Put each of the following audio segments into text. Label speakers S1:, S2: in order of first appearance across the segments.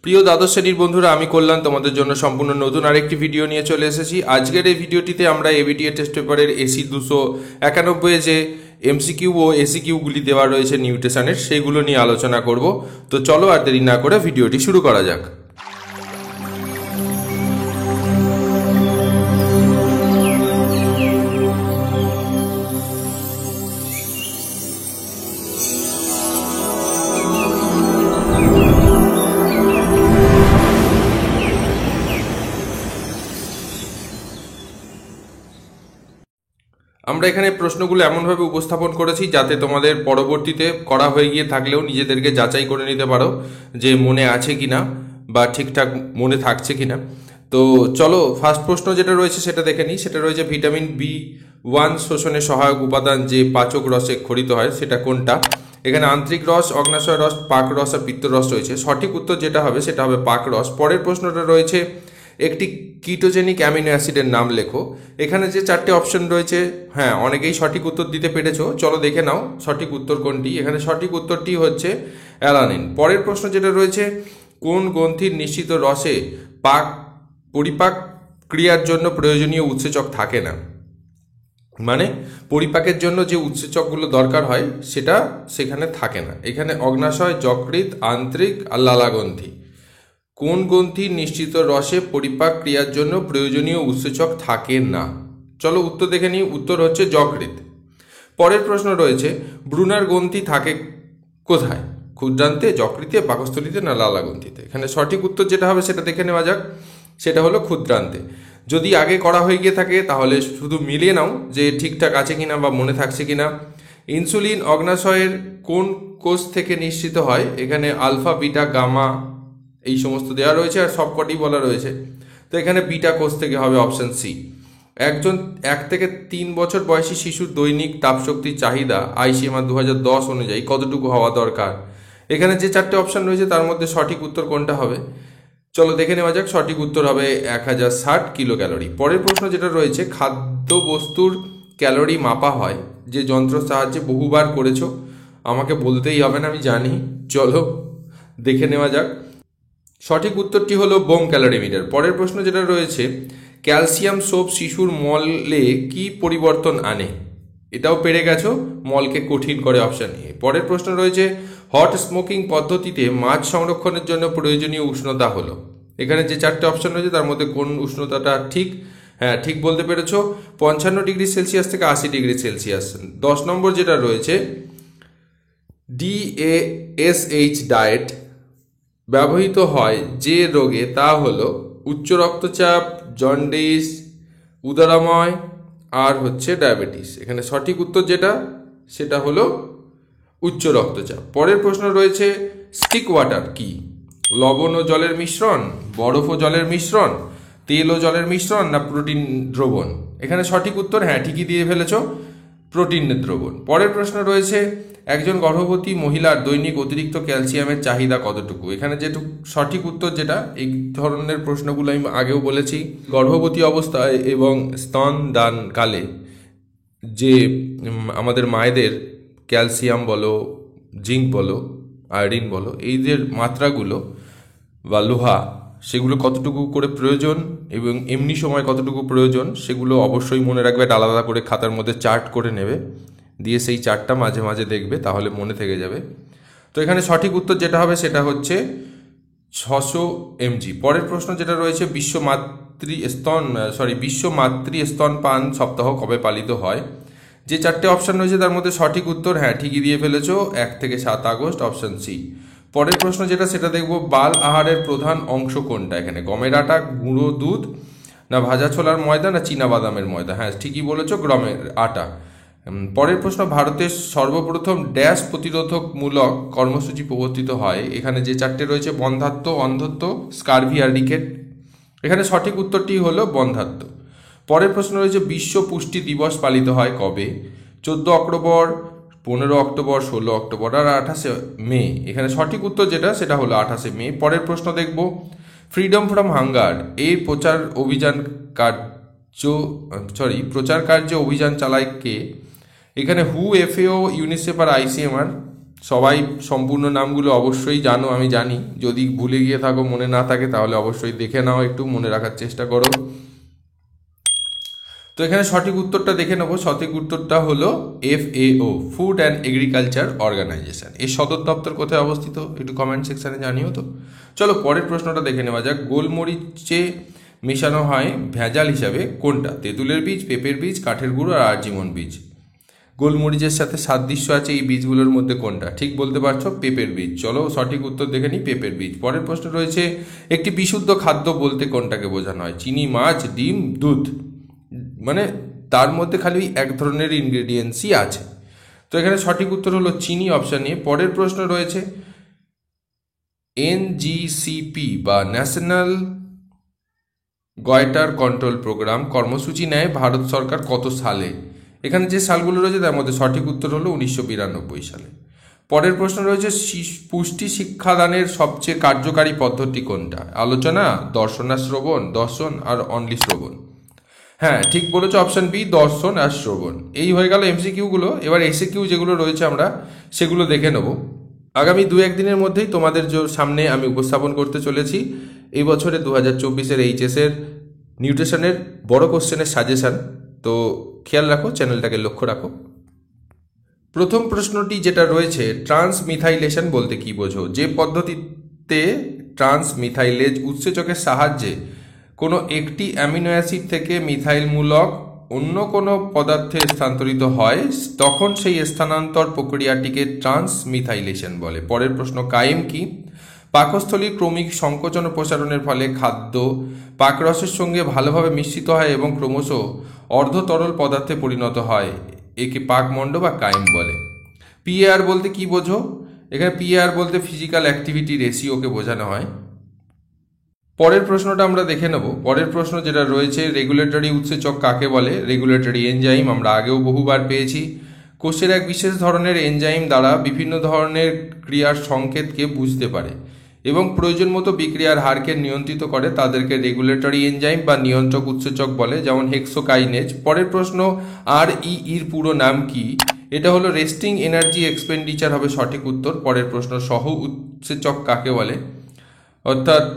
S1: প্রিয় দ্বাদশ শ্রেণীর বন্ধুরা, আমি কল্যাণ তোমাদের জন্য সম্পূর্ণ নতুন আরেকটি ভিডিও নিয়ে চলে এসেছি। আজকের এই ভিডিওটিতে আমরা এবিটিএ টেস্ট পেপারের এসি 291 যে এমসিকিউ ও এসিকিউগুলি দেওয়া রয়েছে নিউট্রিশনের, সেইগুলো নিয়ে আলোচনা করব। তো চলো আর দেরি না করে ভিডিওটি শুরু করা যাক। আমরা এখানে প্রশ্নগুলো এমনভাবে উপস্থাপন করেছি যাতে তোমাদের পরবর্তীতে করা হয়ে গিয়ে থাকলেও নিজেদেরকে যাচাই করে নিতে পারো যে মনে আছে কিনা বা ঠিকঠাক মনে থাকছে কিনা। তো চলো, ফার্স্ট প্রশ্ন যেটা রয়েছে সেটা দেখে নিই। সেটা রয়েছে ভিটামিন B1 শোষণে সহায়ক উপাদান যে পাচক রসে ক্ষরিত হয় সেটা কোনটা। এখানে আন্ত্রিক রস, অগ্নাশয় রস, পাক রস আর পিত্ত রস রয়েছে। সঠিক উত্তর যেটা হবে সেটা হবে পাক রস। পরের প্রশ্নটা রয়েছে একটি কিটোজেনিক অ্যামিনো অ্যাসিডের নাম লেখো। এখানে যে চারটে অপশন রয়েছে, হ্যাঁ অনেকেই সঠিক উত্তর দিতে পেরেছো। চলো দেখে নাও সঠিক উত্তর কোনটি। এখানে সঠিক উত্তরটি হচ্ছে অ্যালানিন। পরের প্রশ্ন যেটা রয়েছে, কোন গ্রন্থির নিশ্চিত রসে পরিপাক ক্রিয়ার জন্য প্রয়োজনীয় উৎসেচক থাকে না। মানে পরিপাকের জন্য যে উৎসেচকগুলো দরকার হয় সেটা সেখানে থাকে না। এখানে অগ্নাশয়, যকৃৎ, আন্ত্রিক আর লালাগ্রন্থি। কোন গ্রন্থির নিশ্চিত রসে পরিপাক ক্রিয়ার জন্য প্রয়োজনীয় উৎসেচক থাকে না। চলো উত্তর দেখে নিই। উত্তর হচ্ছে যকৃৎ। পরের প্রশ্ন রয়েছে, ব্রুনার গ্রন্থি থাকে কোথায়? ক্ষুদ্রান্তে, যকৃতে, পাকস্থলীতে না লালাগ্রন্থিতে। এখানে সঠিক উত্তর যেটা হবে সেটা দেখে নেওয়া যাক। সেটা হলো ক্ষুদ্রান্তে। যদি আগে করা হয়ে গিয়ে থাকে তাহলে শুধু মিলিয়ে নাও যে ঠিকঠাক আছে কিনা বা মনে থাকছে কিনা। ইনসুলিন অগ্নাশয়ের কোন কোষ থেকে নিঃসৃত হয়? এখানে আলফা, বিটা, গামা এই সমস্ত দেওয়া রয়েছে আর সবকটি বলা রয়েছে। তো এখানে বিটা কোষ থেকে হবে অপশন সি। একজন 1 থেকে 3 বছর বয়সী শিশুর দৈনিক তাপশক্তির চাহিদা আইসিএমআর 2010 অনুযায়ী কতটুকু হওয়া দরকার? এখানে যে চারটে অপশন রয়েছে তার মধ্যে সঠিক উত্তর কোনটা হবে? চলো দেখে নেওয়া যাক। সঠিক উত্তর হবে 1060 কিলো ক্যালোরি। পরের প্রশ্ন যেটা রয়েছে, খাদ্য বস্তুর ক্যালোরি মাপা হয় যে যন্ত্রের সাহায্যে বহুবার করেছো, আমাকে বলতেই হবে না, আমি জানি। চলো দেখে নেওয়া যাক। সঠিক উত্তরটি হলো বোম ক্যালোরিমিটার। পরের প্রশ্ন যেটা রয়েছে, ক্যালসিয়াম সোপ শিশুর মলে কি পরিবর্তন আনে? এটাও পেরে গেছো, মলকে কঠিন করে অপশন এ। পরের প্রশ্ন রয়েছে, হট স্মোকিং পদ্ধতিতে মাছ সংরক্ষণের জন্য প্রয়োজনীয় উষ্ণতা হলো। এখানে যে চারটে অপশন রয়েছে তার মধ্যে কোন উষ্ণতাটা ঠিক? হ্যাঁ ঠিক বলতে পেরেছো, 55 ডিগ্রি সেলসিয়াস থেকে 80 ডিগ্রি সেলসিয়াস। 10 নম্বর যেটা রয়েছে, DASH ডায়েট ব্যবহৃত হয় যে রোগে, তা হলো উচ্চ রক্তচাপ, জন্ডিস, উদরাময় আর হচ্ছে ডায়াবেটিস। এখানে সঠিক উত্তর যেটা সেটা হলো উচ্চ রক্তচাপ। পরের প্রশ্ন রয়েছে, স্টিক ওয়াটার কি? লবণ ও জলের মিশ্রণ, বরফ ও জলের মিশ্রণ, তেল ও জলের মিশ্রণ না প্রোটিন দ্রবণ? এখানে সঠিক উত্তর, হ্যাঁ ঠিকই দিয়ে ফেলেছো, প্রোটিন দ্রবণ। পরের প্রশ্ন রয়েছে, একজন গর্ভবতী মহিলার দৈনিক অতিরিক্ত ক্যালসিয়ামের চাহিদা কতটুকু? এখানে যেটুকু সঠিক উত্তর যেটা, এই ধরনের প্রশ্নগুলো আমি আগেও বলেছি। গর্ভবতী অবস্থায় এবং স্তন দানকালে যে আমাদের মায়েদের ক্যালসিয়াম বলো, জিঙ্ক বলো, আয়োডিন বলো, এই যে মাত্রাগুলো বা লোহা, সেগুলো কতটুকু করে প্রয়োজন এবং এমনি সময় কতটুকু প্রয়োজন সেগুলো অবশ্যই মনে রাখবে। আলাদা করে খাতার মধ্যে চার্ট করে নেবে, দিয়ে সেই চার্টটা মাঝে মাঝে দেখবে, তাহলে মনে থেকে যাবে। তো এখানে সঠিক উত্তর যেটা হবে সেটা হচ্ছে 600 mg। পরের প্রশ্ন যেটা রয়েছে, বিশ্ব মাতৃ স্তনপান সপ্তাহ কবে পালিত হয়? যে চারটে অপশন রয়েছে তার মধ্যে সঠিক উত্তর, হ্যাঁ ঠিকই দিয়ে ফেলেছো, 1 থেকে 7 আগস্ট, অপশন সি। পরের প্রশ্ন যেটা সেটা দেখবো, বাল আহারের প্রধান অংশ কোনটা? এখানে গমের আটা, গুঁড়ো দুধ না ভাজা ছোলার ময়দা না চীনা বাদামের ময়দা? হ্যাঁ ঠিকই বলেছো, গমের আটা। পরের প্রশ্ন, ভারতের সর্বপ্রথম ড্যাশ প্রতিরোধকমূলক কর্মসূচি প্রবর্তিত হয়? এখানে যে চারটে রয়েছে, বন্ধ্যাত্ব, অন্ধত্ব, স্কারভি আর রিকেট। এখানে সঠিক উত্তরটি হলো বন্ধ্যাত্ব। পরের প্রশ্ন রয়েছে, বিশ্ব পুষ্টি দিবস পালিত হয় কবে? 14 অক্টোবর, 15 অক্টোবর, 16 অক্টোবর আর 28 মে। এখানে সঠিক উত্তর যেটা সেটা হলো 28 মে। পরের প্রশ্ন দেখব, ফ্রিডম ফ্রম হাঙ্গার এর প্রচার কার্যে অভিযান চালায় কে? এখানে হু, FAO, ইউনিসেফ আর ICMR। সবাই সম্পূর্ণ নামগুলো অবশ্যই জানো, আমি জানি। যদি ভুলে গিয়ে থাকো, মনে না থাকে, তাহলে অবশ্যই দেখে নাও, একটু মনে রাখার চেষ্টা করো। তো এখানে সঠিক উত্তরটা দেখে নেবো। সঠিক উত্তরটা হলো FAO, food and agriculture organisation. এর সদর দপ্তর কোথায় অবস্থিত একটু কমেন্ট সেকশনে জানিও তো। চলো পরের প্রশ্নটা দেখে নেওয়া যাক। গোলমরিচে মেশানো হয় ভেজাল হিসাবে কোনটা? তেঁতুলের বীজ, পেঁপের বীজ, কাঠের গুঁড়ো আর আর্জিমন বীজ। গোলমরিচের সাথে সাদৃশ্য আছে এই বীজগুলোর মধ্যে কোনটা? ঠিক বলতে পারছো, পেঁপের বীজ। চলো সঠিক উত্তর দেখে নিই, পেঁপের বীজ। পরের প্রশ্ন রয়েছে, একটি বিশুদ্ধ খাদ্য বলতে কোনটাকে বোঝানো হয়? চিনি, মাছ, ডিম, দুধ। মানে তার মধ্যে খালি এক ধরনের ইনগ্রেডিয়েন্টসই আছে। তো এখানে সঠিক উত্তর হলো চিনি, অপশান নিয়ে। পরের প্রশ্ন রয়েছে, NGCP বা ন্যাশনাল গয়টার কন্ট্রোল প্রোগ্রাম কর্মসূচি নেয় ভারত সরকার কত সালে? এখানে যে সালগুলো রয়েছে তার মধ্যে সঠিক উত্তর হলো 1992 সালে। পরের প্রশ্ন রয়েছে, পুষ্টি শিক্ষাদানের সবচেয়ে কার্যকারী পদ্ধতি কোনটা? আলোচনা, দর্শন আর শ্রবণ, দর্শন আর অনলি শ্রবণ। হ্যাঁ ঠিক বলেছো, অপশন বি, দর্শন আর শ্রবণ। এই হয়ে গেল MCQ-গুলো। এবার SAQ যেগুলো রয়েছে আমরা সেগুলো দেখে নেব। আগামী 2-1 দিনের মধ্যেই তোমাদের সামনে আমি উপস্থাপন করতে চলেছি এই বছরে 2024-এর এইচএসের নিউট্রিশনের বড় কোশ্চেনের সাজেশান। তো খেয়াল রাখো, চ্যানেলটাকে লক্ষ্য রাখো। প্রথম প্রশ্নটি যেটা রয়েছে, ট্রান্সমিথাইলেশন বলতে কি বোঝো? যে পদ্ধতিতে ট্রান্সমিথাইলেজ উৎসেচকের সাহায্যে কোনো একটি অ্যামিনো অ্যাসিড থেকে মিথাইলমূলক অন্য কোনো পদার্থে স্থানান্তরিত হয়, তখন সেই স্থানান্তর প্রক্রিয়াটিকে ট্রান্সমিথাইলেশন বলে। পরের প্রশ্ন, কায়েম কি? পাকস্থলীর ক্রমিক সংকোচন ও প্রসারণের ফলে খাদ্য পাকরসের সঙ্গে ভালোভাবে মিশ্রিত হয় এবং ক্রমশ অর্ধতরল পদার্থে পরিণত হয়, একে পাকমণ্ড বা কায়েম বলে। PAR বলতে কি বোঝো? এখানে PAR বলতে ফিজিক্যাল অ্যাক্টিভিটি রেশিওকে বোঝানো হয়। পরের প্রশ্নটা আমরা দেখে নেব। পরের প্রশ্ন যেটা রয়েছে, রেগুলেটরি উৎসেচক কাকে বলে? রেগুলেটরি এনজাইম আমরা আগেও বহুবার পেয়েছি। কোষের এক বিশেষ ধরনের এনজাইম দ্বারা বিভিন্ন ধরনের ক্রিয়ার সংকেতকে বুঝতে পারে এবং প্রয়োজন মতো বিক্রিয়ার হারকে নিয়ন্ত্রিত করে, তাদেরকে রেগুলেটরি এনজাইম বা নিয়ন্ত্রক উৎসেচক বলে, যেমন হেক্সোকাইনেজ। পরের প্রশ্ন, REEর পুরো নাম কি? এটা হলো রেস্টিং এনার্জি এক্সপেন্ডিচার হবে সঠিক উত্তর। পরের প্রশ্ন, সহ উৎসেচক কাকে বলে? অর্থাৎ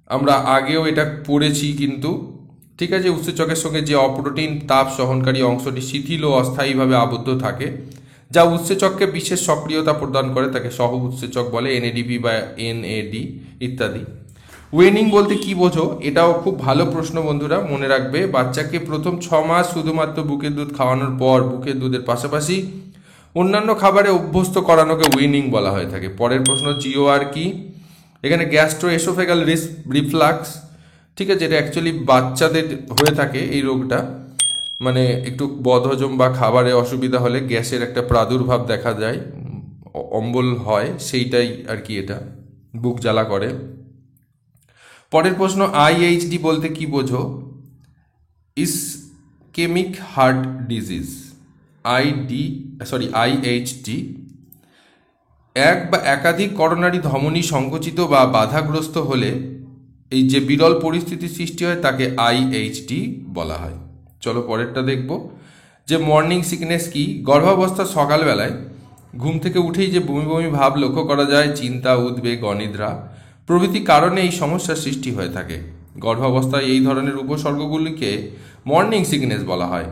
S1: আমরা আগেও এটা পড়েছি কিন্তু, ঠিক আছে। উৎসেচকের সঙ্গে যে অপ্রোটিন তাপ সহনকারী অংশটি শিথিল ও অস্থায়ীভাবে আবদ্ধ থাকে, যা উৎসেচককে বিশেষ সক্রিয়তা প্রদান করে, তাকে সহ উৎসেচক বলে, NADP বা NAD ইত্যাদি। ওয়েনিং বলতে কি বোঝো? এটাও খুব ভালো প্রশ্ন বন্ধুরা, মনে রাখবে। বাচ্চাকে প্রথম 6 মাস শুধুমাত্র বুকের দুধ খাওয়ানোর পর বুকের দুধের পাশাপাশি অন্যান্য খাবারে অভ্যস্ত করানোকে ওয়েনিং বলা হয়ে থাকে। পরের প্রশ্ন, GOR কি? এখানে গ্যাস্ট্রো এসোফেগাল রিফ্লাক্স, ঠিক আছে। এটা অ্যাকচুয়ালি বাচ্চাদের হয়ে থাকে এই রোগটা, মানে একটু বদহজম বা খাবারে অসুবিধা হলে গ্যাসের একটা প্রাদুর্ভাব দেখা যায়, অম্বল হয়, সেইটাই আর কি, এটা বুক জ্বালা করে। পরের প্রশ্ন, IHD বলতে কি বোঝো? Ischemic heart disease. IHD এক বা একাধিক করোনারি ধমনী সংকুচিত বা বাধাগ্রস্ত হলে এই যে বিরল পরিস্থিতি সৃষ্টি হয় তাকে IHD বলা হয়। চলো পরেরটা দেখব, যে মর্নিং সিকনেস কি? গর্ভাবস্থার সকালবেলায় ঘুম থেকে উঠেই যে বমি বমি ভাব লক্ষ্য করা যায়, চিন্তা, উদ্বেগ, অনিদ্রা প্রভৃতি কারণে এই সমস্যার সৃষ্টি হয়ে থাকে। গর্ভাবস্থায় এই ধরনের উপসর্গগুলিকে মর্নিং সিকনেস বলা হয়।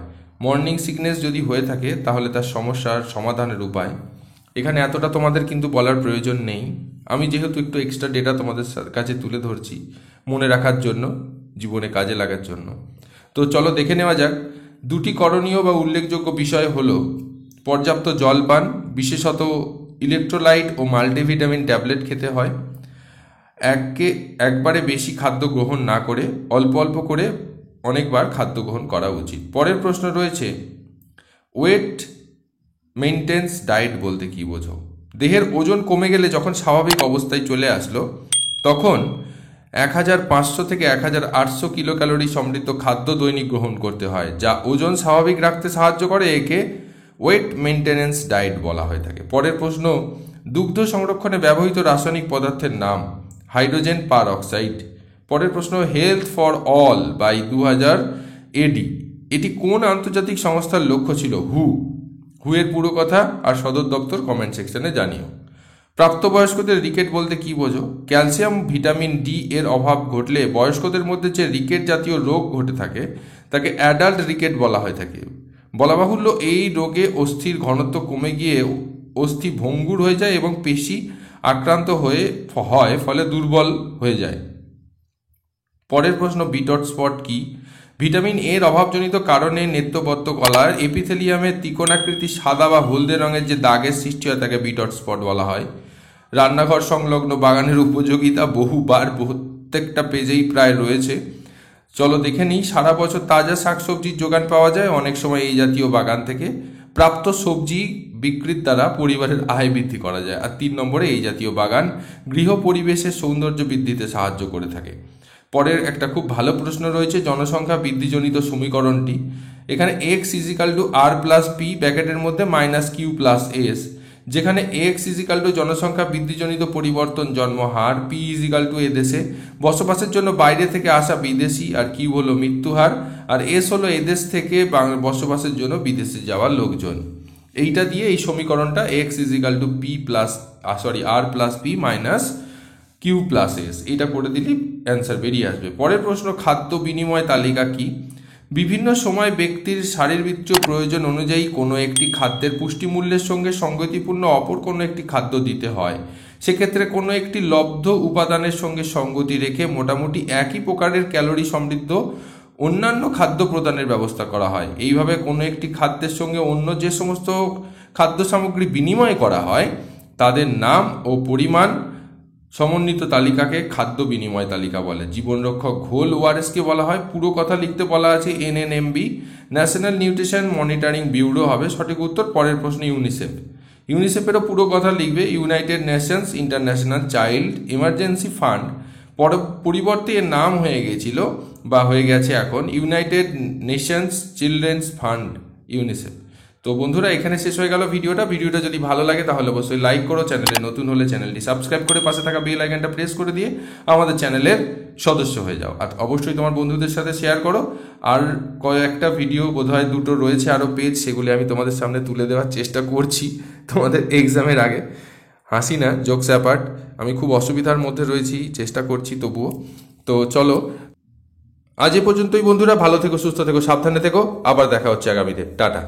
S1: মর্নিং সিকনেস যদি হয়ে থাকে তাহলে তার সমস্যার সমাধানের উপায় এখানে এতটা তোমাদের কিন্তু বলার প্রয়োজন নেই। আমি যেহেতু একটু এক্সট্রা ডেটা তোমাদের কাছে তুলে ধরছি মনে রাখার জন্য, জীবনে কাজে লাগার জন্য। তো চলো দেখে নেওয়া যাক। দুটি করণীয় বা উল্লেখযোগ্য বিষয় হলো পর্যাপ্ত জল পান, বিশেষত ইলেকট্রোলাইট ও মাল্টিভিটামিন ট্যাবলেট খেতে হয়, একবারে বেশি খাদ্য গ্রহণ না করে অল্প অল্প করে অনেকবার খাদ্য গ্রহণ করা উচিত। পরের প্রশ্ন রয়েছে, ওয়েট মেইনটেন্স ডায়েট বলতে কি বোঝো? দেহের ওজন কমে গেলে যখন স্বাভাবিক অবস্থায় চলে আসলো তখন 1500 থেকে 1800 কিলো ক্যালোরি সমৃদ্ধ খাদ্য দৈনিক গ্রহণ করতে হয়, যা ওজন স্বাভাবিক রাখতে সাহায্য করে। একে ওয়েট মেইনটেনেন্স ডায়েট বলা হয়ে থাকে। পরের প্রশ্ন, দুগ্ধ সংরক্ষণে ব্যবহৃত রাসায়নিক পদার্থের নাম? Hydrogen peroxide. পরের প্রশ্ন, health for all by 2000 AD এটি কোন আন্তর্জাতিক সংস্থার লক্ষ্য ছিল? হুয়ের পুরো কথা আর সদর দপ্তর কমেন্ট সেকশনে জানিও। প্রাপ্তবয়স্কদের রিকেট বলতে কি বোঝো? ক্যালসিয়াম ভিটামিন ডি এর অভাব ঘটলে বয়স্কদের মধ্যে যে রিকেট জাতীয় রোগ ঘটে থাকে তাকে অ্যাডাল্ট রিকেট বলা হয়ে থাকে। বলা বাহুল্য, এই রোগে অস্থির ঘনত্ব কমে গিয়ে অস্থি ভঙ্গুর হয়ে যায় এবং পেশি আক্রান্ত হয় ফলে দুর্বল হয়ে যায়। পরের প্রশ্ন, বিটট স্পট কি? ভিটামিন এর অভাবজনিত কারণে নেত্রবত্ত গলার এপিথেলিয়ামের ত্রিকোণাকৃতি সাদা বা হলদে রঙের যে দাগের সৃষ্টি হয় তাকে বিটট স্পট বলা হয়। রান্নাঘর সংলগ্ন বাগানের উপযোগিতা বহুবার প্রত্যেকটা পেজেই প্রায় রয়েছে। চলো দেখে নিই। সারা বছর তাজা শাকসবজির যোগান পাওয়া যায় অনেক সময় এই জাতীয় বাগান থেকে। প্রাপ্ত সবজি বিক্রির দ্বারা পরিবারের আয় বৃদ্ধি করা যায়। আর 3 নম্বরে, এই জাতীয় বাগান গৃহ পরিবেশের সৌন্দর্য বৃদ্ধিতে সাহায্য করে থাকে। পরের একটা খুব ভালো প্রশ্ন রয়েছে, জনসংখ্যা বৃদ্ধিজনিত সমীকরণটি। এখানে x is equal to r plus P ব্র্যাকেটের মধ্যে মাইনাস কিউ প্লাস এস, যেখানে এক্স ইজিক্যাল টু জনসংখ্যা বৃদ্ধিজনিত পরিবর্তন জন্মহার, পি ইজিক্যাল টু এদেশে বসবাসের জন্য বাইরে থেকে আসা বিদেশি, আর কিউ হলো মৃত্যুহার, আর এস হলো এদেশ থেকে বসবাসের জন্য বিদেশে যাওয়া লোকজন। এইটা দিয়ে এই সমীকরণটা x is equal to r plus p minus q plus s, এটা করে দিলে অ্যান্সার বেরিয়ে আসবে। পরের প্রশ্ন, খাদ্য বিনিময় তালিকা কি? বিভিন্ন সময় ব্যক্তির শারীরবৃত্তীয় প্রয়োজন অনুযায়ী কোনো একটি খাদ্যের পুষ্টিমূল্যের সঙ্গে সঙ্গতিপূর্ণ অপর কোনো একটি খাদ্য দিতে হয়। সেক্ষেত্রে কোনো একটি লব্ধ উপাদানের সঙ্গে সঙ্গতি রেখে মোটামুটি একই প্রকারের ক্যালোরি সমৃদ্ধ অন্যান্য খাদ্য প্রদানের ব্যবস্থা করা হয়। এইভাবে কোনো একটি খাদ্যের সঙ্গে অন্য যে সমস্ত খাদ্য সামগ্রী বিনিময় করা হয় তাদের নাম ও পরিমাণ সমন্বিত তালিকাকে খাদ্য বিনিময় তালিকা বলে। জীবনরক্ষক ঘোল ওআরএসকে বলা হয়। পুরো কথা লিখতে বলা আছে এনএনএমবি, ন্যাশনাল নিউট্রিশন মনিটরিং ব্যুরো হবে সঠিক উত্তর। পরের প্রশ্ন, ইউনিসেফেরও পুরো কথা লিখবে United Nations international child emergency fund. পরিবর্তে এর নাম হয়ে গেছিল বা হয়ে গেছে এখন United Nations children's fund, UNICEF. তো বন্ধুরা, এখানে শেষ হয়ে গেল ভিডিওটা যদি ভালো লাগে তাহলে অবশ্যই লাইক করো, চ্যানেলে নতুন হলে চ্যানেলটি সাবস্ক্রাইব করে পাশে থাকা বেল আইকনটা প্রেস করে দিয়ে আমাদের চ্যানেলের সদস্য হয়ে যাও। আর অবশ্যই তোমার বন্ধুদের সাথে শেয়ার করো। আর কয়েকটা ভিডিও বোধহয় 2টো রয়েছে আরও পেজ, সেগুলি আমি তোমাদের সামনে তুলে দেওয়ার চেষ্টা করছি তোমাদের এক্সামের আগে। হাসি না, জোকস অ্যাপার্ট, আমি খুব অসুবিধার মধ্যে রয়েছি, চেষ্টা করছি তবুও। তো চলো, আজ এ পর্যন্তই বন্ধুরা। ভালো থেকো, সুস্থ থেকো, সাবধানে থেকো। আবার দেখা হচ্ছে আগামীতে। টাটা।